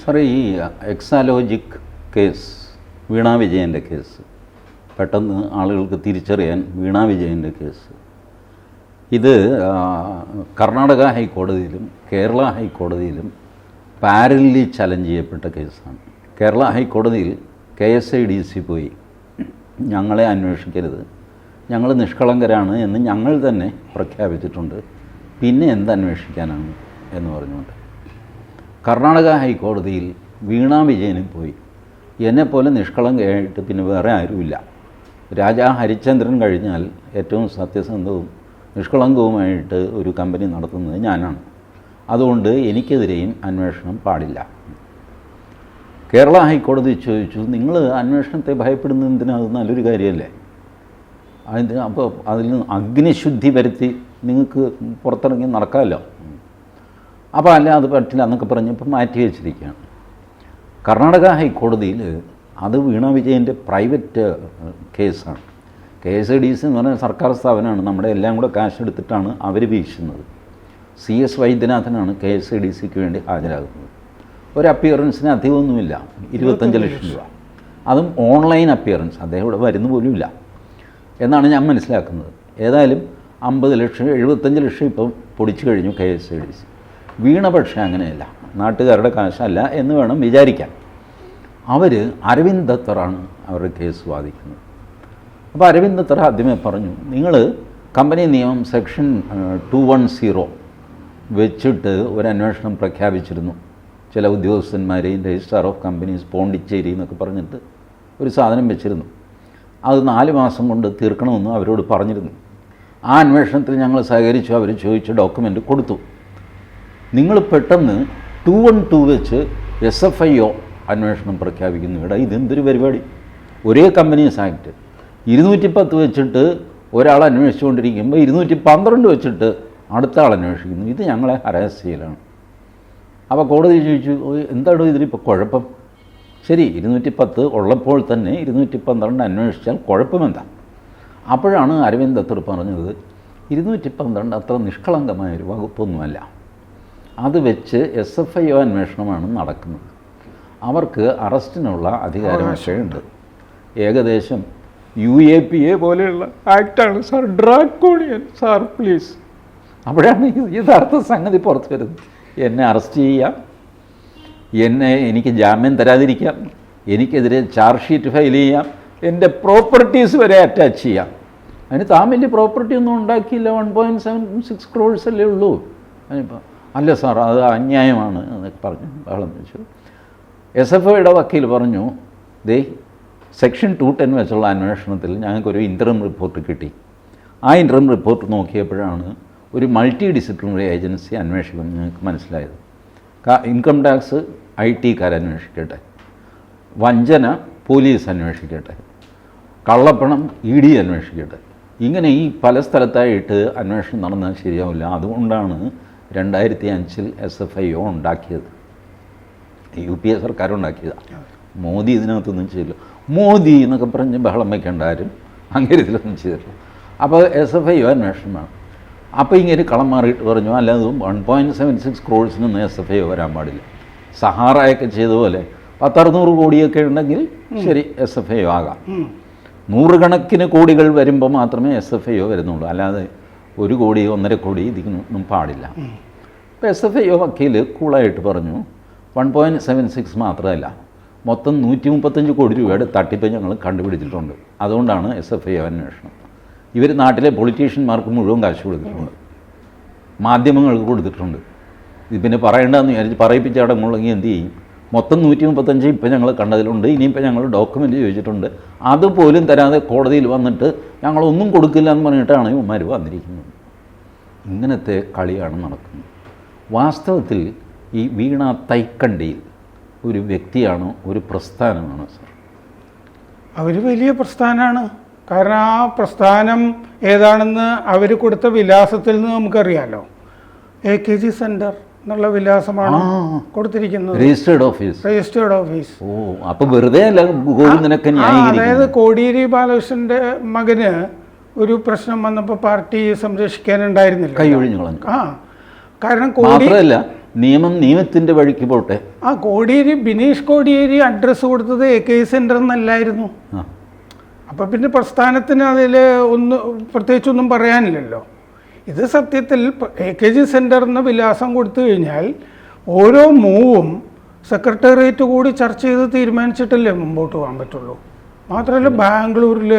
സാറേ, ഈ എക്സാലോജിക് കേസ്, വീണ വിജയൻ്റെ കേസ്, പെട്ടെന്ന് ആളുകൾക്ക് തിരിച്ചറിയാൻ വീണ വിജയൻ്റെ കേസ്, ഇത് കർണാടക ഹൈക്കോടതിയിലും കേരള ഹൈക്കോടതിയിലും പാരലി ചലഞ്ച് ചെയ്യപ്പെട്ട കേസാണ്. കേരള ഹൈക്കോടതിയിൽ KSIDC പോയി ഞങ്ങളെ അന്വേഷിക്കരുത്, ഞങ്ങൾ നിഷ്കളങ്കരാണ് എന്ന് ഞങ്ങൾ തന്നെ പ്രഖ്യാപിച്ചിട്ടുണ്ട്, പിന്നെ എന്തന്വേഷിക്കാനാണ് എന്ന് പറഞ്ഞുകൊണ്ട്. കർണാടക ഹൈക്കോടതിയിൽ വീണ വിജയനും പോയി. എന്നെപ്പോലെ നിഷ്കളങ്കയായിട്ട് പിന്നെ വേറെ ആരുമില്ല. രാജാ ഹരിചന്ദ്രൻ കഴിഞ്ഞാൽ ഏറ്റവും സത്യസന്ധവും നിഷ്കളങ്കവുമായിട്ട് ഒരു കമ്പനി നടത്തുന്നത് ഞാനാണ്. അതുകൊണ്ട് എനിക്കെതിരെയും അന്വേഷണം പാടില്ല. കേരള ഹൈക്കോടതി ചോദിച്ചു, നിങ്ങൾ അന്വേഷണത്തെ ഭയപ്പെടുന്നത് എന്തിനാ? അത് നല്ലൊരു കാര്യമല്ലേ? അപ്പോൾ അതിൽ നിന്ന് അഗ്നിശുദ്ധി വരുത്തി നിങ്ങൾക്ക് പുറത്തിറങ്ങി നടക്കാമല്ലോ. അപ്പോൾ അല്ല, അത് പറ്റില്ല എന്നൊക്കെ പറഞ്ഞപ്പോൾ മാറ്റി വെച്ചിരിക്കുകയാണ്. കർണാടക ഹൈക്കോടതിയിൽ അത് വീണ വിജയൻ്റെ പ്രൈവറ്റ് കേസാണ്. KSIDC എന്ന് പറഞ്ഞാൽ സർക്കാർ സ്ഥാപനമാണ്. നമ്മുടെ എല്ലാം കൂടെ കാശ് എടുത്തിട്ടാണ് അവർ വീശുന്നത്. CS വൈദ്യനാഥനാണ് KSIDCക്ക് വേണ്ടി ഹാജരാകുന്നത്. ഒരു അപ്പിയറൻസിന് അധികമൊന്നുമില്ല, 25 ലക്ഷം രൂപ. അതും ഓൺലൈൻ അപ്പിയറൻസ്. അദ്ദേഹം ഇവിടെ വരുന്ന പോലുമില്ല എന്നാണ് ഞാൻ മനസ്സിലാക്കുന്നത്. ഏതായാലും 50 ലക്ഷം 75 ലക്ഷം ഇപ്പം പൊടിച്ചു കഴിഞ്ഞു KSIDC. വീണ പക്ഷേ അങ്ങനെയല്ല, നാട്ടുകാരുടെ കാശല്ല എന്ന് വേണം വിചാരിക്കാൻ. അവർ അരവിന്ദ് ദത്തറാണ് അവരുടെ കേസ് വാദിക്കുന്നത്. അപ്പോൾ അരവിന്ദ് ദത്തർ ആദ്യമേ പറഞ്ഞു, നിങ്ങൾ കമ്പനി നിയമം സെക്ഷൻ 210 വെച്ചിട്ട് ഒരു അന്വേഷണം പ്രഖ്യാപിച്ചിരുന്നു. ചില ഉദ്യോഗസ്ഥന്മാരെയും രജിസ്ട്രാർ ഓഫ് കമ്പനീസ് പോണ്ടിച്ചേരി എന്നൊക്കെ പറഞ്ഞിട്ട് ഒരു സാധനം വെച്ചിരുന്നു. അത് 4 മാസം കൊണ്ട് തീർക്കണമെന്ന് അവരോട് പറഞ്ഞിരുന്നു. ആ അന്വേഷണത്തിൽ ഞങ്ങൾ സഹകരിച്ചു. അവർ ചോദിച്ച ഡോക്യുമെൻ്റ് കൊടുത്തു. നിങ്ങൾ പെട്ടെന്ന് 212 വെച്ച് SFIO അന്വേഷണം പ്രഖ്യാപിക്കുന്നു. ഇവിടെ ഇതെന്തൊരു പരിപാടി? ഒരേ കമ്പനീസ് ആക്ട് 210 വെച്ചിട്ട് ഒരാൾ അന്വേഷിച്ചുകൊണ്ടിരിക്കുമ്പോൾ 212 വെച്ചിട്ട് അടുത്ത ആൾ അന്വേഷിക്കുന്നു. ഇത് ഞങ്ങളെ ഹരാസ് ചെയ്യലാണ്. അപ്പോൾ കോടതി ചോദിച്ചു, എന്താണോ ഇതിലിപ്പോൾ കുഴപ്പം? ശരി, 210 ഉള്ളപ്പോൾ തന്നെ 212 അന്വേഷിച്ചാൽ കുഴപ്പമെന്താ? അപ്പോഴാണ് അരവിന്ദ് ദത്തർ പറഞ്ഞത്, 212 അത്ര നിഷ്കളങ്കമായൊരു വകുപ്പൊന്നുമല്ല. അത് വെച്ച് SFIO അന്വേഷണമാണ് നടക്കുന്നത്. അവർക്ക് അറസ്റ്റിനുള്ള അധികാരമൊക്കെയുണ്ട്. ഏകദേശം UAPA പോലെയുള്ള ആക്റ്റാണ് സാർ, ഡ്രാക്കോണിയൻ സാർ, പ്ലീസ്. അപ്പോഴാണ് യഥാർത്ഥ സംഗതി പുറത്തു വരുന്നത്. എന്നെ അറസ്റ്റ് ചെയ്യാം, എനിക്ക് ജാമ്യം തരാതിരിക്കാം, എനിക്കെതിരെ ചാർജ് ഷീറ്റ് ഫയൽ ചെയ്യാം, എൻ്റെ പ്രോപ്പർട്ടീസ് വരെ അറ്റാച്ച് ചെയ്യാം. അതിന് താൻ വലിയ പ്രോപ്പർട്ടി ഒന്നും ഉണ്ടാക്കിയില്ല, 1.76 crores അല്ലേ ഉള്ളൂ. അതിനിപ്പോൾ അല്ല സാർ, അത് അന്യായമാണ് എന്നൊക്കെ പറഞ്ഞു ബഹളം വെച്ചു. SFIയുടെ വക്കീൽ പറഞ്ഞു, ദേ സെക്ഷൻ 210 വെച്ചുള്ള അന്വേഷണത്തിൽ ഞങ്ങൾക്കൊരു ഇൻ്ററിം റിപ്പോർട്ട് കിട്ടി. ആ ഇൻ്ററിം റിപ്പോർട്ട് നോക്കിയപ്പോഴാണ് ഒരു മൾട്ടി ഡിസിപ്ലിനറി ഏജൻസി അന്വേഷിക്കുമെന്ന് ഞങ്ങൾക്ക് മനസ്സിലായത്. ഇൻകം ടാക്സ് IT-കാർ അന്വേഷിക്കട്ടെ, വഞ്ചന പോലീസ് അന്വേഷിക്കട്ടെ, കള്ളപ്പണം ED അന്വേഷിക്കട്ടെ. ഇങ്ങനെ ഈ പല സ്ഥലത്തായിട്ട് അന്വേഷണം നടന്നാൽ ശരിയാവില്ല. അതുകൊണ്ടാണ് 2005 SFIO ഉണ്ടാക്കിയത്. UPA സർക്കാർ ഉണ്ടാക്കിയതാണ്. മോദി ഇതിനകത്തൊന്നും ചെയ്തില്ല. മോദി എന്നൊക്കെ പറഞ്ഞ് ബഹളം വയ്ക്കേണ്ട ആരും അങ്ങനെ ഇതിലൊന്നും ചെയ്തിട്ടില്ല. അപ്പോൾ SFIO അന്വേഷണമാണ്. അപ്പോൾ ഇങ്ങനെ കളം മാറിയിട്ട് പറഞ്ഞു, അല്ലാതെ 1.76 crores SFIO വരാൻ പാടില്ല. സഹാറയൊക്കെ ചെയ്ത പോലെ 10-600 കോടിയൊക്കെ ഉണ്ടെങ്കിൽ ശരി, SFIO ആകാം. 100 കണക്കിന് കോടികൾ വരുമ്പോൾ മാത്രമേ SFIO വരുന്നുള്ളൂ. അല്ലാതെ 1 കോടി 1.5 കോടി ഇതിനൊന്നും പാടില്ല. അപ്പോൾ SFIO വക്കീൽ കൂളായിട്ട് പറഞ്ഞു, 1.76 മാത്രമല്ല, മൊത്തം 135 കോടി രൂപയുടെ തട്ടിപ്പ് ഞങ്ങൾ കണ്ടുപിടിച്ചിട്ടുണ്ട്. അതുകൊണ്ടാണ് SFIO അന്വേഷണം. ഇവർ നാട്ടിലെ പൊളിറ്റീഷ്യന്മാർക്ക് മുഴുവൻ കാശ് കൊടുത്തിട്ടുണ്ട്, മാധ്യമങ്ങൾക്ക് കൊടുത്തിട്ടുണ്ട്. ഇത് പിന്നെ പറയേണ്ടതെന്ന് വിചാരിച്ച് പറയിപ്പിച്ച അടങ്ങുള്ളെങ്കിൽ എന്ത് ചെയ്യും? മൊത്തം 135 ഇപ്പം ഞങ്ങൾ കണ്ടതിലുണ്ട്. ഇനിയിപ്പോൾ ഞങ്ങൾ ഡോക്യുമെൻ്റ് ചോദിച്ചിട്ടുണ്ട്, അതുപോലും തരാതെ കോടതിയിൽ വന്നിട്ട് ഞങ്ങളൊന്നും കൊടുക്കില്ല എന്ന് പറഞ്ഞിട്ടാണ് ഇവന്മാർ വന്നിരിക്കുന്നത്. ഇങ്ങനത്തെ കളിയാണ് നടക്കുന്നത്. വാസ്തവത്തിൽ ഈ വീണ തൈക്കണ്ടിയിൽ ഒരു വ്യക്തിയാണോ ഒരു പ്രസ്ഥാനമാണോ സാർ? അവർ വലിയ പ്രസ്ഥാനമാണ്. കാരണം ആ പ്രസ്ഥാനം ഏതാണെന്ന് അവർ കൊടുത്ത വിലാസത്തിൽ നിന്ന് നമുക്കറിയാമല്ലോ. AKG സെൻറ്റർ എന്നുള്ള വിലാസമാണ് കൊടുത്തിരിക്കുന്നത്. Registered office. ഓ, അപ്പോൾ വെറുതെ അല്ല ഗോവിന്ദനൊക്കെ ന്യായീകരിക്കുന്നത്. അതായത് കോടിയേരി ബാലകൃഷ്ണൻ്റെ മകന് ഒരു പ്രശ്നം വന്നപ്പോൾ പാർട്ടി സംരക്ഷിക്കാനുണ്ടായിരുന്നില്ല, കൈയൊഴിഞ്ഞു കളഞ്ഞു. കാരണം മാത്രമല്ല നിയമത്തിൻ്റെ വഴിക്ക് പോട്ടെ. കോടിയേരി, ബിനീഷ് കോടിയേരി അഡ്രസ്സ് കൊടുത്തത് AK സെൻറ്റർ എന്നല്ലായിരുന്നു. അപ്പം പിന്നെ പ്രസ്ഥാനത്തിന് അതിൽ പ്രത്യേകിച്ചൊന്നും പറയാനില്ലല്ലോ. ഇത് സത്യത്തിൽ AKG സെൻറ്റർ എന്ന വിലാസം കൊടുത്തു കഴിഞ്ഞാൽ ഓരോ മൂവും സെക്രട്ടേറിയറ്റ് കൂടി ചർച്ച ചെയ്ത് തീരുമാനിച്ചിട്ടല്ലേ മുമ്പോട്ട് പോകാൻ പറ്റുള്ളൂ. മാത്രമല്ല ബാംഗ്ലൂരിൽ,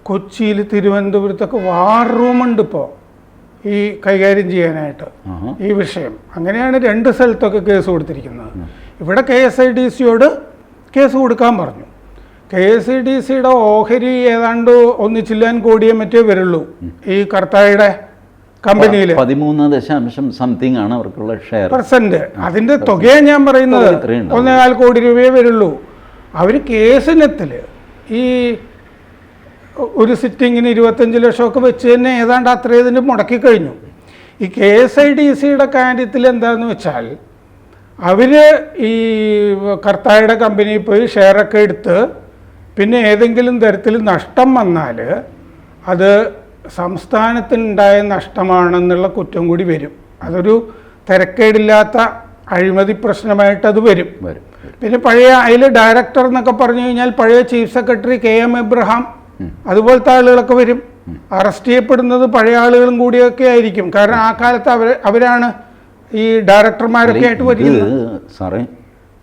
കൊച്ചിയിൽ, തിരുവനന്തപുരത്തൊക്കെ വാർ റൂമുണ്ട് ഇപ്പോൾ ഈ കൈകാര്യം ചെയ്യാനായിട്ട് ഈ വിഷയം. അങ്ങനെയാണ് 2 സ്ഥലത്തൊക്കെ കേസ് കൊടുത്തിരിക്കുന്നത്. ഇവിടെ KSIDCയോട് കേസ് കൊടുക്കാൻ പറഞ്ഞു. KSIDCയുടെ ഓഹരി ഏതാണ്ട് 1 ചില്ലാൻ കോടിയെ മറ്റേ വരുള്ളൂ ഈ കർത്തായുടെ കമ്പനിയിൽ. 13 സംതിങ് ആണ് അവർക്കുള്ള ഷെയർ %. അതിന്റെ തുകയാണ് ഞാൻ പറയുന്നത്. 1.25 കോടി രൂപയെ വരുള്ളൂ. അവർ കേസിനത്തിൽ ഈ ഒരു സിറ്റിങ്ങിന് 25 ലക്ഷമൊക്കെ വെച്ച് തന്നെ ഏതാണ്ട് അത്രയതിന് മുടക്കി കഴിഞ്ഞു. ഈ KSIDCയുടെ കാര്യത്തിൽ എന്താണെന്ന് വെച്ചാൽ അവർ ഈ കർത്തായുടെ കമ്പനിയിൽ പോയി ഷെയറൊക്കെ എടുത്ത് പിന്നെ ഏതെങ്കിലും തരത്തിൽ നഷ്ടം വന്നാൽ അത് സംസ്ഥാനത്തിനുണ്ടായ നഷ്ടമാണെന്നുള്ള കുറ്റം കൂടി വരും. അതൊരു തിരക്കേടില്ലാത്ത അഴിമതി പ്രശ്നമായിട്ട് അത് വരും. പിന്നെ പഴയ അതിൽ ഡയറക്ടർ എന്നൊക്കെ പറഞ്ഞു കഴിഞ്ഞാൽ പഴയ ചീഫ് സെക്രട്ടറി KM എബ്രഹാം അതുപോലത്തെ ആളുകളൊക്കെ വരും. അറസ്റ്റ് ചെയ്യപ്പെടുന്നത് പഴയ ആളുകളും കൂടിയൊക്കെ ആയിരിക്കും. കാരണം ആ കാലത്ത് അവരാണ് ഈ ഡയറക്ടർമാരൊക്കെ ആയിട്ട് വരുന്നത്. സാറേ,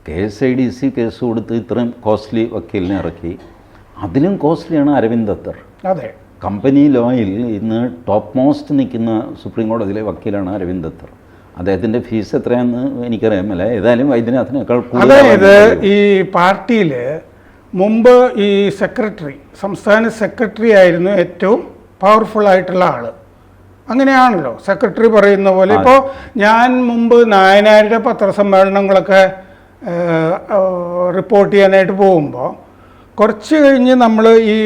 KSIDC കേസ് കൊടുത്ത് ഇത്രയും കോസ്റ്റ്ലി വക്കീലിനെ ഇറക്കി. അതിലും കോസ്റ്റ്ലിയാണ് അരവിന്ദ് ദത്തർ. അതെ, കമ്പനി ലോയിൽ ഇന്ന് ടോപ്പ് മോസ്റ്റ് നിൽക്കുന്ന സുപ്രീം കോടതിയിലെ വക്കീലാണ് അരവിന്ദ് ദത്തർ. അദ്ദേഹത്തിൻ്റെ ഫീസ് എത്രയാണെന്ന് എനിക്കറിയാമല്ല. ഏതായാലും വൈദ്യനാഥിനേക്കാൾ അതായത് ഈ പാർട്ടിയിൽ മുമ്പ് ഈ സെക്രട്ടറി, സംസ്ഥാന സെക്രട്ടറി ആയിരുന്നു ഏറ്റവും പവർഫുൾ ആയിട്ടുള്ള ആൾ. അങ്ങനെയാണല്ലോ സെക്രട്ടറി പറയുന്ന പോലെ. ഇപ്പോൾ ഞാൻ മുമ്പ് നായനാരുടെ പത്രസമ്മേളനങ്ങളൊക്കെ റിപ്പോർട്ട് ചെയ്യാനായിട്ട് പോകുമ്പോൾ കുറച്ച് കഴിഞ്ഞ് നമ്മൾ ഈ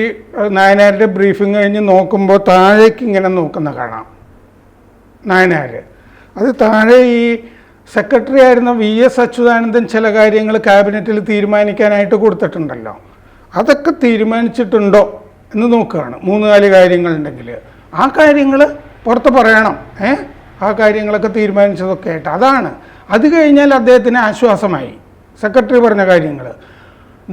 നായനാരുടെ ബ്രീഫിംഗ് കഴിഞ്ഞ് നോക്കുമ്പോൾ താഴേക്ക് ഇങ്ങനെ നോക്കുന്ന കാണാം നായനാർ. അത് താഴെ ഈ സെക്രട്ടറി ആയിരുന്ന VS അച്യുതാനന്ദൻ ചില കാര്യങ്ങൾ ക്യാബിനറ്റിൽ തീരുമാനിക്കാനായിട്ട് കൊടുത്തിട്ടുണ്ടല്ലോ. അതൊക്കെ തീരുമാനിച്ചിട്ടുണ്ടോ എന്ന് നോക്കുകയാണ്. 3-4 കാര്യങ്ങളുണ്ടെങ്കിൽ ആ കാര്യങ്ങൾ പുറത്ത് പറയണം. ആ കാര്യങ്ങളൊക്കെ തീരുമാനിച്ചതൊക്കെ ആയിട്ട് അതാണ്. അത് കഴിഞ്ഞാൽ അദ്ദേഹത്തിന് ആശ്വാസമായി സെക്രട്ടറി പറഞ്ഞ കാര്യങ്ങൾ.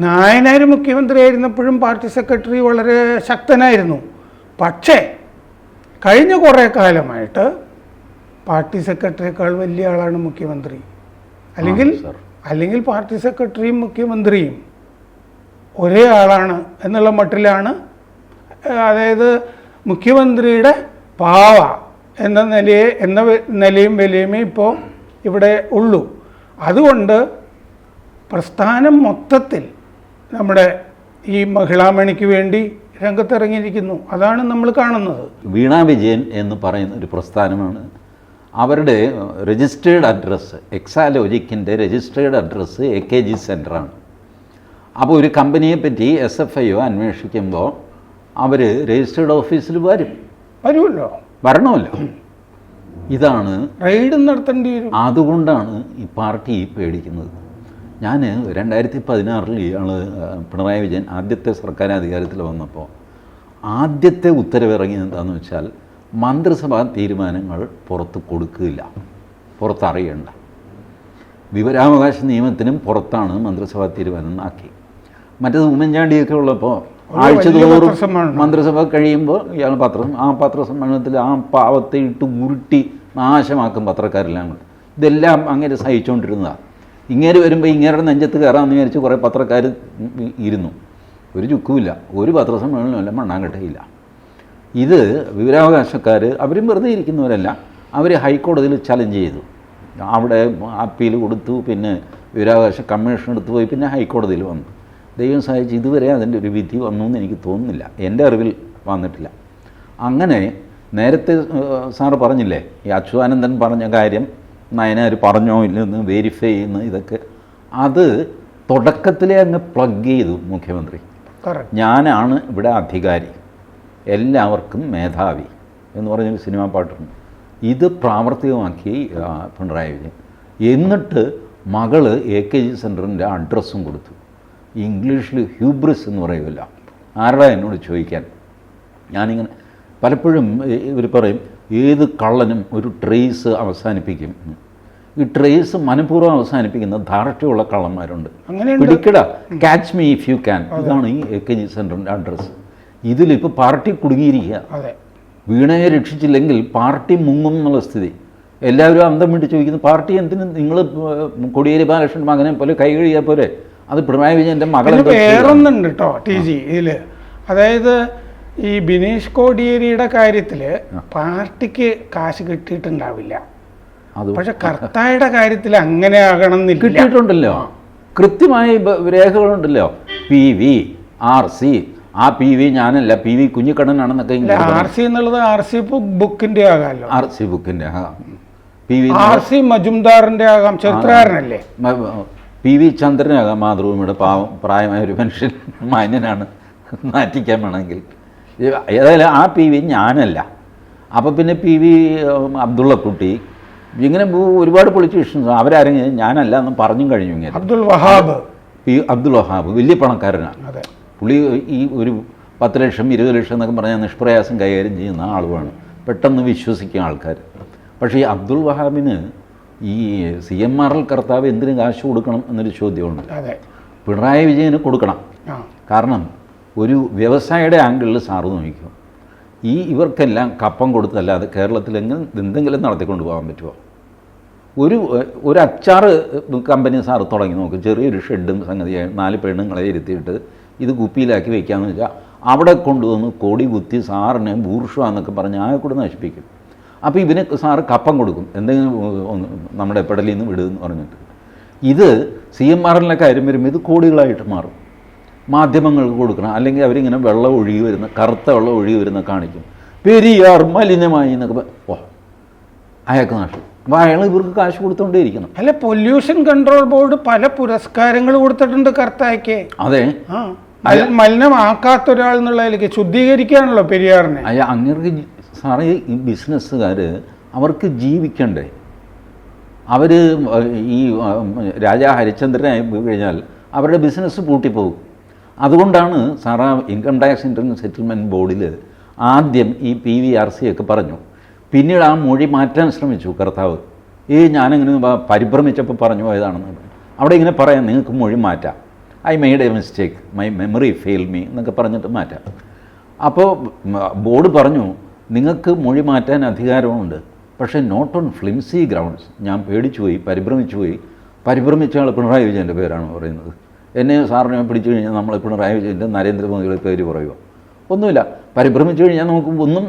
നായനാർ മുഖ്യമന്ത്രി ആയിരുന്നപ്പോഴും പാർട്ടി സെക്രട്ടറി വളരെ ശക്തനായിരുന്നു. പക്ഷേ കഴിഞ്ഞ കുറേ കാലമായിട്ട് പാർട്ടി സെക്രട്ടറിയേക്കാൾ വലിയ ആളാണ് മുഖ്യമന്ത്രി. അല്ലെങ്കിൽ പാർട്ടി സെക്രട്ടറിയും മുഖ്യമന്ത്രിയും ഒരേ ആളാണ് എന്നുള്ള മട്ടിലാണ്. അതായത് മുഖ്യമന്ത്രിയുടെ പാവ എന്ന നിലയും വിലയുമേ ഇപ്പോൾ ഇവിടെ ഉള്ളൂ. അതുകൊണ്ട് പ്രസ്ഥാനം മൊത്തത്തിൽ നമ്മുടെ ഈ മഹിളാമണിക്ക് വേണ്ടി രംഗത്തിറങ്ങിയിരിക്കുന്നു. അതാണ് നമ്മൾ കാണുന്നത്. വീണാ വിജയൻ എന്ന് പറയുന്ന ഒരു പ്രസ്ഥാനമാണ്. അവരുടെ രജിസ്റ്റേർഡ് അഡ്രസ്സ്, എക്സാലോജിക്കിൻ്റെ രജിസ്റ്റേർഡ് അഡ്രസ്സ് AKG സെൻറ്ററാണ്. അപ്പോൾ ഒരു കമ്പനിയെ പറ്റി SFIO അന്വേഷിക്കുമ്പോൾ അവർ രജിസ്റ്റേർഡ് ഓഫീസിൽ വരുമല്ലോ, വരണമല്ലോ. ഇതാണ് റെയ്ഡ് നടത്തേണ്ടി വരും. അതുകൊണ്ടാണ് ഈ പാർട്ടി പേടിക്കുന്നത്. ഞാൻ 2016 ഇയാൾ പിണറായി വിജയൻ ആദ്യത്തെ സർക്കാർ അധികാരത്തിൽ വന്നപ്പോൾ ആദ്യത്തെ ഉത്തരവിറങ്ങിയത് എന്താണെന്ന് വെച്ചാൽ മന്ത്രിസഭാ തീരുമാനങ്ങൾ പുറത്ത് കൊടുക്കില്ല, പുറത്തറിയണ്ട. വിവരാവകാശ നിയമത്തിനും പുറത്താണ് മന്ത്രിസഭാ തീരുമാനം ആക്കി. മറ്റേത് ഉമ്മൻചാണ്ടിയൊക്കെ ഉള്ളപ്പോൾ ആഴ്ചതോറും മന്ത്രിസഭ കഴിയുമ്പോൾ ഇയാൾ പത്രസമ്മേളനത്തിൽ ആ പാവത്തെ ഇട്ട് ഉരുട്ടി നാശമാക്കും പത്രക്കാരെല്ലാം കൊണ്ട്. ഇതെല്ലാം അങ്ങനെ സഹിച്ചുകൊണ്ടിരുന്നതാണ്. ഇങ്ങേര് വരുമ്പോൾ ഇങ്ങേരുടെ നെഞ്ചത്ത് കയറാമെന്ന് വിചാരിച്ച് കുറേ പത്രക്കാർ ഇരുന്നു. ഒരു ചുക്കുമില്ല, ഒരു പത്രസമ്മേളനമല്ല, മണ്ണാങ്കട്ടയില്ല. ഇത് വിവരാവകാശക്കാർ അവരും വെറുതെ ഇരിക്കുന്നവരല്ല. അവർ ഹൈക്കോടതിയിൽ ചലഞ്ച് ചെയ്തു. അവിടെ അപ്പീൽ കൊടുത്തു, പിന്നെ വിവരാവകാശ കമ്മീഷൻ എടുത്തു പോയി, പിന്നെ ഹൈക്കോടതിയിൽ വന്നു. ദൈവം സഹായിച്ച് ഇതുവരെ അതിൻ്റെ ഒരു വിധി വന്നു എന്ന് എനിക്ക് തോന്നുന്നില്ല, എൻ്റെ അറിവിൽ വന്നിട്ടില്ല. അങ്ങനെ നേരത്തെ സാറ് പറഞ്ഞില്ലേ, ഈ അച്യുതാനന്ദൻ പറഞ്ഞ കാര്യം നയനാർ പറഞ്ഞോ ഇല്ലെന്ന് വെരിഫൈ ചെയ്യുന്ന ഇതൊക്കെ, അത് തുടക്കത്തിലേ അങ്ങ് പ്ലഗ് ചെയ്തു മുഖ്യമന്ത്രി. ഞാനാണ് ഇവിടെ അധികാരി, എല്ലാവർക്കും മേധാവി എന്ന് പറഞ്ഞൊരു സിനിമാ പാട്ടുണ്ട്. ഇത് പ്രാവർത്തികമാക്കി പിണറായി വിജയൻ. എന്നിട്ട് മകള് AKG സെൻറ്ററിൻ്റെ അഡ്രസ്സും കൊടുത്തു. ഇംഗ്ലീഷിൽ ഹ്യൂബ്രിസ് എന്ന് പറയുമല്ല. ആരുടെ എന്നോട് ചോദിക്കാൻ. ഞാനിങ്ങനെ പലപ്പോഴും ഇവർ പറയും ഏത് കള്ളനും ഒരു ട്രേസ് അവസാനിപ്പിക്കും. ഈ ട്രേസ് മനഃപൂർവ്വം അവസാനിപ്പിക്കുന്ന ധാർഷ്ട്യമുള്ള കള്ളന്മാരുണ്ട്. അങ്ങനെയുണ്ട്. പിടിക്കട, catch me if you can, ഇതാണ് ഈ AKG സെൻറ്ററിൻ്റെ അഡ്രസ്സ്. ഇതിലിപ്പോൾ പാർട്ടി കുടുങ്ങിയിരിക്കുക. വീണയെ രക്ഷിച്ചില്ലെങ്കിൽ പാർട്ടി മുങ്ങും എന്നുള്ള സ്ഥിതി. എല്ലാവരും അന്തം വിട്ട് ചോദിക്കുന്നു, പാർട്ടി എന്തിനും നിങ്ങൾ കോടിയേരി ബാലകൃഷ്ണൻ മകനെ പോലെ കൈ കഴിയാൽ പോലെ, അത് പിണറായി വിജയൻ്റെ മകളെ. വേറൊന്നുണ്ട് കേട്ടോ TG ഇതിൽ, അതായത് ഈ ബിനീഷ് കോടിയേരിയുടെ കാര്യത്തിൽ പാർട്ടിക്ക് കാശ് കിട്ടിയിട്ടുണ്ടാവില്ല, പക്ഷെ കർത്തായുടെ കാര്യത്തിൽ അങ്ങനെ ആകണമെന്നില്ല. കിട്ടിയിട്ടുണ്ടല്ലോ, കൃത്യമായ രേഖകളുണ്ടല്ലോ. PV, RC, ആ PV ഞാനല്ല, PV കുഞ്ഞിക്കണ്ണനാണെന്നൊക്കെ. RC എന്നുള്ളത് RC ബുക്കിന്റെ ആകാമല്ലോ, RC ബുക്കിന്റെ PV, RC മജുംദാറിന്റെ ആകാം, ചരിത്രകാരനല്ലേ. PV ചന്ദ്രനാകാം, മാതൃഭൂമിയുടെ പാവം പ്രായമായ ഒരു മനുഷ്യൻ, മാന്യനാണ്, നാറ്റിക്കാൻ വേണമെങ്കിൽ. ഏതായാലും ആ PV ഞാനല്ല. അപ്പം പിന്നെ PV അബ്ദുള്ളക്കുട്ടി, ഇങ്ങനെ ഒരുപാട് പൊളിറ്റീഷ്യൻസ് അവരാരെങ്കിലും ഞാനല്ല എന്ന് പറഞ്ഞും കഴിഞ്ഞു. ഇങ്ങനെ അബ്ദുൽ വഹാബ് വലിയ പണക്കാരനാണ്. പുള്ളി ഈ ഒരു 10 ലക്ഷം 20 ലക്ഷം എന്നൊക്കെ പറഞ്ഞാൽ നിഷ്പ്രയാസം കൈകാര്യം ചെയ്യുന്ന ആളുമാണ്, പെട്ടെന്ന് വിശ്വസിക്കുന്ന ആൾക്കാർ. പക്ഷേ ഈ അബ്ദുൽ വഹാബിന് ഈ CMRL കർത്താവ് എന്തിനു കാശ് കൊടുക്കണം എന്നൊരു ചോദ്യമുണ്ട്. പിണറായി വിജയന് കൊടുക്കണം. കാരണം ഒരു വ്യവസായിയുടെ ആംഗിളിൽ സാറ് നോക്കും, ഇവർക്കെല്ലാം കപ്പം കൊടുത്തല്ലാതെ കേരളത്തിൽ എന്തെങ്കിലും നടത്തിക്കൊണ്ട് പോകാൻ പറ്റുമോ? ഒരു അച്ചാറ് കമ്പനി സാറ് തുടങ്ങി നോക്കും, ചെറിയൊരു ഷെഡും സംഗതിയായി 4 പെണ്ണുങ്ങളെ ഇരുത്തിയിട്ട് ഇത് കുപ്പിയിലാക്കി വയ്ക്കാമെന്ന് വെച്ചാൽ അവിടെ കൊണ്ടുവന്ന് കൊടി കുത്തി സാറിനെ ബൂർഷ്വ എന്നൊക്കെ പറഞ്ഞ് ആകെ കൂടെ നശിപ്പിക്കും. അപ്പോൾ ഇവന് സാറ് കപ്പം കൊടുക്കും, എന്തെങ്കിലും നമ്മുടെ പെടലിൽ നിന്ന് വിടുമെന്ന് പറഞ്ഞിട്ട്. ഇത് CMRLൻ്റെ കാര്യം വരുമ്പോൾ ഇത് കോടികളായിട്ട് മാറും. മാധ്യമങ്ങൾക്ക് കൊടുക്കണം, അല്ലെങ്കിൽ അവരിങ്ങനെ വെള്ളം ഒഴുകി വരുന്ന, കറുത്ത വെള്ളം ഒഴുകി വരുന്ന കാണിക്കും, പെരിയാർ മലിനമായി എന്നൊക്കെ. അയാൾക്ക് നഷ്ടം. അപ്പോൾ അയാൾ ഇവർക്ക് കാശ് കൊടുത്തോണ്ടേയിരിക്കണം. അല്ല, പൊല്യൂഷൻ കൺട്രോൾ ബോർഡ് പല പുരസ്കാരങ്ങൾ കൊടുത്തിട്ടുണ്ട് കർത്തായ്ക്ക്. അതെ, മലിനമാക്കാത്ത ഒരാൾ എന്നുള്ളതിലേക്ക് ശുദ്ധീകരിക്കാണല്ലോ പെരിയാറിനെ. അങ്ങനെ സാറേ, ഈ ബിസിനസ്സുകാർ അവർക്ക് ജീവിക്കണ്ടേ? അവർ ഈ രാജാ ഹരിശ്ചന്ദ്രനായി കഴിഞ്ഞാൽ അവരുടെ ബിസിനസ് പൂട്ടിപ്പോകും. അതുകൊണ്ടാണ് സാറാ ഇൻകം ടാക്സ് ഇൻ്റർനൽ സെറ്റിൽമെൻറ്റ് ബോർഡിൽ ആദ്യം ഈ PVRC ഒക്കെ പറഞ്ഞു. പിന്നീട് ആ മൊഴി മാറ്റാൻ ശ്രമിച്ചു കർത്താവ്. ഞാനങ്ങനെ പരിഭ്രമിച്ചപ്പോൾ പറഞ്ഞു പോയതാണെന്ന്. അവിടെ ഇങ്ങനെ പറയാം, നിങ്ങൾക്ക് മൊഴി മാറ്റാം, I made A mistake, my memory fail me എന്നൊക്കെ പറഞ്ഞിട്ട് മാറ്റാം. അപ്പോൾ ബോർഡ് പറഞ്ഞു, നിങ്ങൾക്ക് മൊഴി മാറ്റാൻ അധികാരമുണ്ട്, പക്ഷേ നോട്ട് ഓൺ ഫ്ലിംസി ഗ്രൗണ്ട്സ്. ഞാൻ പേടിച്ചു പോയി, പരിഭ്രമിച്ച ആൾ പിണറായി വിജയൻ്റെ പേരാണ് പറയുന്നത്. എന്നെ സാറിനെ പിടിച്ചു കഴിഞ്ഞാൽ നമ്മൾ പിണറായി വിജയൻ്റെ നരേന്ദ്രമോദിയുടെ പേര് പറയുമോ? ഒന്നുമില്ല. പരിഭ്രമിച്ചു കഴിഞ്ഞാൽ നമുക്ക് ഒന്നും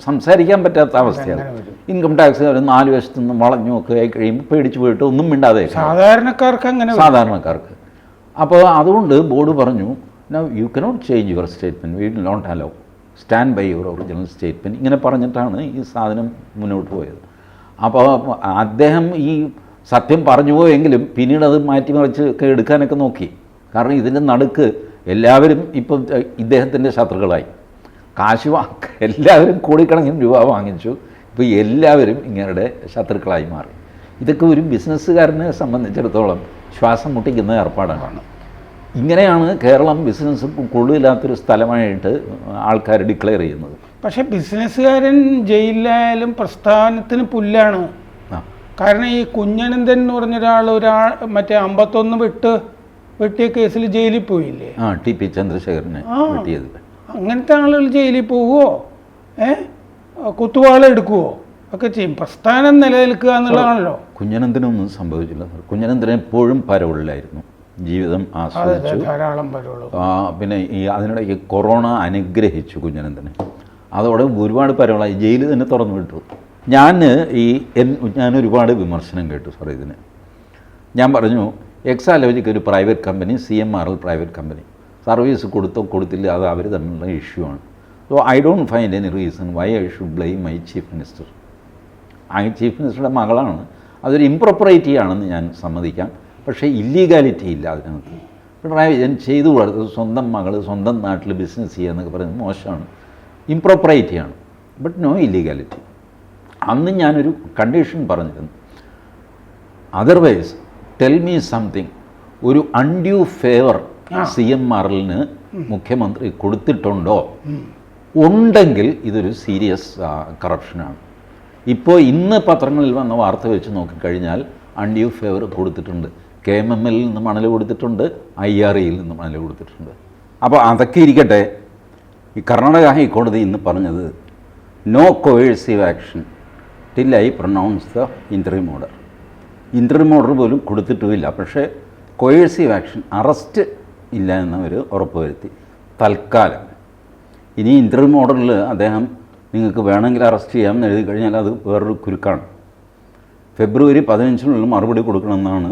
സംസാരിക്കാൻ പറ്റാത്ത അവസ്ഥയാണ്. ഇൻകം ടാക്സ് 4 വശത്തു നിന്നും വളഞ്ഞൊക്കെ ആയി കഴിയുമ്പോൾ പേടിച്ചു പോയിട്ട് ഒന്നും മിണ്ടാതെ സാധാരണക്കാർക്ക്. അപ്പോൾ അതുകൊണ്ട് ബോർഡ് പറഞ്ഞു, now you cannot change your statement, we will not allow, stand by your original statement. ഇങ്ങനെ പറഞ്ഞിട്ടാണ് ഈ സാധനം മുന്നോട്ട് പോയത്. അപ്പോൾ അദ്ദേഹം ഈ സത്യം പറഞ്ഞു പോയെങ്കിലും പിന്നീട് അത് മാറ്റിമറിച്ച് ഒക്കെ എടുക്കാനൊക്കെ നോക്കി. കാരണം ഇതിൻ്റെ നടുക്ക് എല്ലാവരും ഇപ്പം ഇദ്ദേഹത്തിൻ്റെ ശത്രുക്കളായി. എല്ലാവരും കോടിക്കണക്കിന് രൂപ വാങ്ങിച്ചു. ഇപ്പോൾ എല്ലാവരും ഇങ്ങനെ ശത്രുക്കളായി മാറി. ഇതൊക്കെ ഒരു ബിസിനസ്സുകാരനെ സംബന്ധിച്ചിടത്തോളം ശ്വാസം മുട്ടിക്കുന്ന ഏർപ്പാടാണ്. ഇങ്ങനെയാണ് കേരളം ബിസിനസ് കൊള്ളില്ലാത്തൊരു സ്ഥലമായിട്ട് ആൾക്കാർ ഡിക്ലെയർ ചെയ്യുന്നത്. പക്ഷേ ബിസിനസ്സുകാരൻ ജയിലിലായാലും പ്രസ്ഥാനത്തിന് പുല്ലാണ്. കാരണം ഈ കുഞ്ഞനന്ദൻ എന്ന് പറഞ്ഞ ഒരാൾ മറ്റേ 51 വെട്ടിയ കേസിൽ ജയിലിൽ പോയില്ലേ? TP ചന്ദ്രശേഖരനെ വെട്ടിയത്. അങ്ങനത്തെ ആളുകൾ ജയിലിൽ പോവുമോ? കുത്തുവാള എടുക്കുവോ? ഒക്കെ ചെയ്യും. പ്രസ്ഥാനം നിലനിൽക്കുക എന്നുള്ളതാണല്ലോ. കുഞ്ഞനന്ദനൊന്നും സംഭവിച്ചില്ല. കുഞ്ഞനന്ദൻ എപ്പോഴും പരോളിലായിരുന്നു, ജീവിതം ആസ്വദിച്ചു, ധാരാളം പരോള്. പിന്നെ അതിനിടയ്ക്ക് കൊറോണ അനുഗ്രഹിച്ചു കുഞ്ഞനന്ദനെ. അതോടെ ഒരുപാട് പരോളായി, ജയിലിൽ തന്നെ തുറന്നു വിട്ടു. ഞാൻ ഒരുപാട് വിമർശനം കേട്ടു സാർ ഇതിന്. ഞാൻ പറഞ്ഞു, എക്സാലോജിക്ക് ഒരു private company, CMRL private company, service കൊടുത്തോ കൊടുത്തില്ല അത് അവർ തമ്മിലുള്ള ഇഷ്യൂ ആണ്. So I don't find any reason why I should blame my chief minister. Chief മിനിസ്റ്ററുടെ മകളാണ്, അതൊരു ഇംപ്രോപ്പറേറ്റി ആണെന്ന് ഞാൻ സമ്മതിക്കാം. പക്ഷേ ഇല്ലീഗാലിറ്റി ഇല്ല അതിനകത്ത്. പിണറായി വിജയൻ ചെയ്തു കൊടുത്തത് സ്വന്തം മകൾ സ്വന്തം നാട്ടിൽ ബിസിനസ് ചെയ്യുക എന്നൊക്കെ പറയുന്നത് മോശമാണ്, ഇംപ്രോപ്പറേറ്റിയാണ്. But no illegality. അന്ന് ഞാനൊരു കണ്ടീഷൻ പറഞ്ഞിരുന്നു, അതർവൈസ് ടെൽ മീ സംതിങ്, ഒരു അൺഡ്യൂ ഫേവർ CMRLന് മുഖ്യമന്ത്രി കൊടുത്തിട്ടുണ്ടോ? ഉണ്ടെങ്കിൽ ഇതൊരു സീരിയസ് കറപ്ഷനാണ്. ഇപ്പോൾ ഇന്ന് പത്രങ്ങളിൽ വന്ന വാർത്ത വെച്ച് നോക്കിക്കഴിഞ്ഞാൽ അൺഡ്യൂ ഫേവർ കൊടുത്തിട്ടുണ്ട്. KMML നിന്ന് മണൽ കൊടുത്തിട്ടുണ്ട്, IREയിൽ നിന്ന് മണൽ കൊടുത്തിട്ടുണ്ട്. അപ്പോൾ അതൊക്കെ ഇരിക്കട്ടെ. ഈ കർണാടക ഹൈക്കോടതി ഇന്ന് പറഞ്ഞത് no coercive action till I pronounce the interim order. Interim order പോലും കൊടുത്തിട്ടുമില്ല. പക്ഷേ കോയേഴ്സീവ് ആക്ഷൻ, അറസ്റ്റ് ഇല്ല എന്നവർ ഉറപ്പുവരുത്തി തൽക്കാലം. ഇനി ഇൻറ്ററിം ഓർഡറിൽ അദ്ദേഹം നിങ്ങൾക്ക് വേണമെങ്കിൽ അറസ്റ്റ് ചെയ്യാമെന്ന് എഴുതി കഴിഞ്ഞാൽ അത് വേറൊരു കുരുക്കാണ്. ഫെബ്രുവരി 15 മറുപടി കൊടുക്കണമെന്നാണ്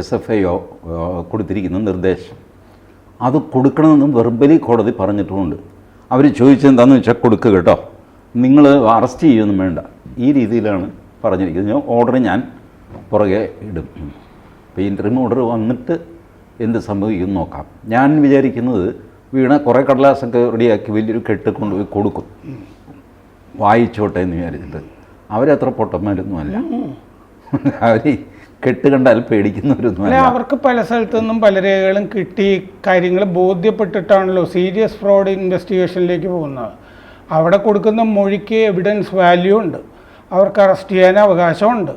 SFIO കൊടുത്തിരിക്കുന്ന നിർദ്ദേശം. അത് കൊടുക്കണമെന്നും വെർബലി കോടതി പറഞ്ഞിട്ടുമുണ്ട്. അവർ ചോദിച്ചെന്താണെന്ന് വെച്ചാൽ കൊടുക്കുക കേട്ടോ, നിങ്ങൾ അറസ്റ്റ് ചെയ്യുമൊന്നും വേണ്ട, ഈ രീതിയിലാണ് പറഞ്ഞിരിക്കുന്നത്. ഓർഡർ ഞാൻ പുറകെ ഇടും. അപ്പോൾ ഇൻറ്ററിം ഓർഡർ വന്നിട്ട് എന്ത് സംഭവിക്കും നോക്കാം. ഞാൻ വിചാരിക്കുന്നത് വീണ കുറേ കടലാസൊക്കെ റെഡിയാക്കി വലിയൊരു കെട്ട് കൊണ്ടുപോയി കൊടുക്കും, വായിച്ചോട്ടെ എന്ന് വിചാരിച്ചിട്ട്. അവരത്ര പൊട്ടന്മാരൊന്നുമല്ല. അവർ കെട്ട് കണ്ടാൽ പേടിക്കുന്നവരൊന്നുമല്ല. അവർക്ക് പല സ്ഥലത്തു നിന്നും പല രേഖകളും കിട്ടി കാര്യങ്ങൾ ബോധ്യപ്പെട്ടിട്ടാണല്ലോ സീരിയസ് ഫ്രോഡ് ഇൻവെസ്റ്റിഗേഷനിലേക്ക് പോകുന്നത്. അവിടെ കൊടുക്കുന്ന മൊഴിക്ക് എവിഡൻസ് വാല്യൂ ഉണ്ട്, അവർക്ക് അറസ്റ്റ് ചെയ്യാൻ അവകാശമുണ്ട്.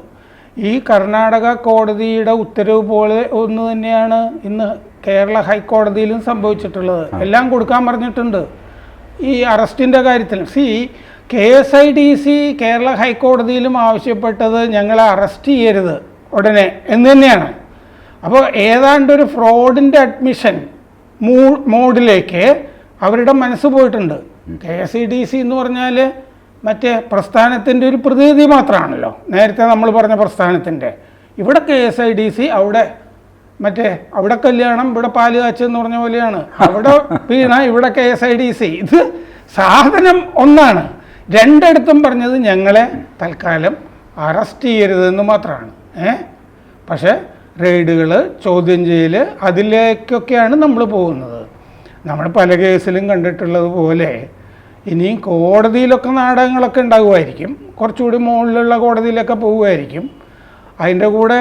ഈ കർണാടക കോടതിയുടെ ഉത്തരവ് പോലെ ഒന്ന് തന്നെയാണ് ഇന്ന് കേരള ഹൈക്കോടതിയിലും സംഭവിച്ചിട്ടുള്ളത്. എല്ലാം കൊടുക്കാൻ പറഞ്ഞിട്ടുണ്ട് ഈ അറസ്റ്റിൻ്റെ കാര്യത്തിൽ. KSIDC കേരള ഹൈക്കോടതിയിലും ആവശ്യപ്പെട്ടത് ഞങ്ങളെ അറസ്റ്റ് ചെയ്യരുത് ഉടനെ എന്ന് തന്നെയാണ്. അപ്പോൾ ഏതാണ്ടൊരു ഫ്രോഡിൻ്റെ അഡ്മിഷൻ മോഡിലേക്ക് അവരുടെ മനസ്സ് പോയിട്ടുണ്ട്. KSIDC എന്ന് പറഞ്ഞാൽ മറ്റേ പ്രസ്ഥാനത്തിൻ്റെ ഒരു പ്രതിനിധി മാത്രമാണല്ലോ, നേരത്തെ നമ്മൾ പറഞ്ഞ പ്രസ്ഥാനത്തിൻ്റെ. ഇവിടെ KSIDC, അവിടെ മറ്റേ അവിടെ കല്യാണം ഇവിടെ പാല് കാച്ചെന്ന് പറഞ്ഞ പോലെയാണ്. അവിടെ വീണ ഇവിടെ KSIDC. ഇത് സാധനം ഒന്നാണ്. രണ്ടിടത്തും പറഞ്ഞത് ഞങ്ങളെ തൽക്കാലം അറസ്റ്റ് ചെയ്യരുതെന്ന് മാത്രമാണ്. പക്ഷേ റെയ്ഡുകൾ, ചോദ്യം ചെയ്യൽ, അതിലേക്കൊക്കെയാണ് നമ്മൾ പോകുന്നത്. നമ്മൾ പല കേസിലും കണ്ടിട്ടുള്ളത് പോലെ ഇനിയും കോടതിയിലൊക്കെ നാടകങ്ങളൊക്കെ ഉണ്ടാകുമായിരിക്കും. കുറച്ചുകൂടി മുകളിലുള്ള കോടതിയിലൊക്കെ പോകുമായിരിക്കും. അതിൻ്റെ കൂടെ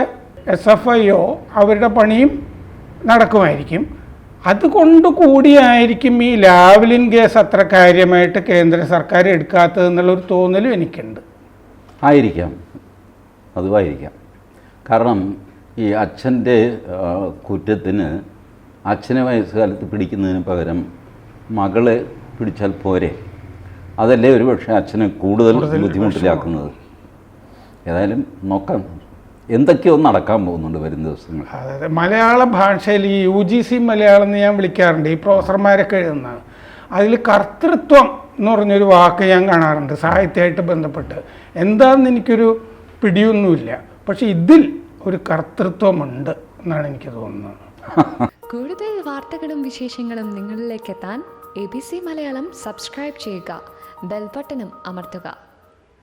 SFIO അവരുടെ പണിയും നടക്കുമായിരിക്കും. അതുകൊണ്ട് കൂടിയായിരിക്കും ഈ ലാവ്ലിൻ കേസ് അത്ര കാര്യമായിട്ട് കേന്ദ്ര സർക്കാർ എടുക്കാത്തതെന്നുള്ളൊരു തോന്നലും എനിക്കുണ്ട്. ആയിരിക്കാം, അതുമായിരിക്കാം. കാരണം ഈ അച്ഛൻ്റെ കുറ്റത്തിന് അച്ഛനെ വയസ്സുകാലത്ത് പിടിക്കുന്നതിന് പകരം മകളെ പിടിച്ചാൽ പോരെ? അതല്ലേ ഒരു പക്ഷേ അച്ഛനെ കൂടുതൽ ബുദ്ധിമുട്ടിലാക്കുന്നത്. ഏതായാലും നോക്കാം, എന്തൊക്കെയോ നടക്കാൻ പോകുന്നുണ്ട് വരും ദിവസങ്ങൾ. അതായത് മലയാള ഭാഷയിൽ ഈ UGC മലയാളം എന്ന് ഞാൻ വിളിക്കാറുണ്ട്, ഈ പ്രൊഫസർമാരൊക്കെ എഴുതുന്നത്. അതിൽ കർത്തൃത്വം എന്ന് പറഞ്ഞൊരു വാക്ക് ഞാൻ കാണാറുണ്ട് സാഹിത്യമായിട്ട് ബന്ധപ്പെട്ട്. എന്താണെന്ന് എനിക്കൊരു പിടിയൊന്നുമില്ല, പക്ഷെ ഇതിൽ ഒരു കർത്തൃത്വമുണ്ട് എന്നാണ് എനിക്ക് തോന്നുന്നത്. കൂടുതൽ വാർത്തകളും വിശേഷങ്ങളും നിങ്ങളിലേക്ക് എത്താൻ ABC മലയാളം സബ്സ്ക്രൈബ് ചെയ്യുക, ബെൽ ബട്ടണും അമർത്തുക.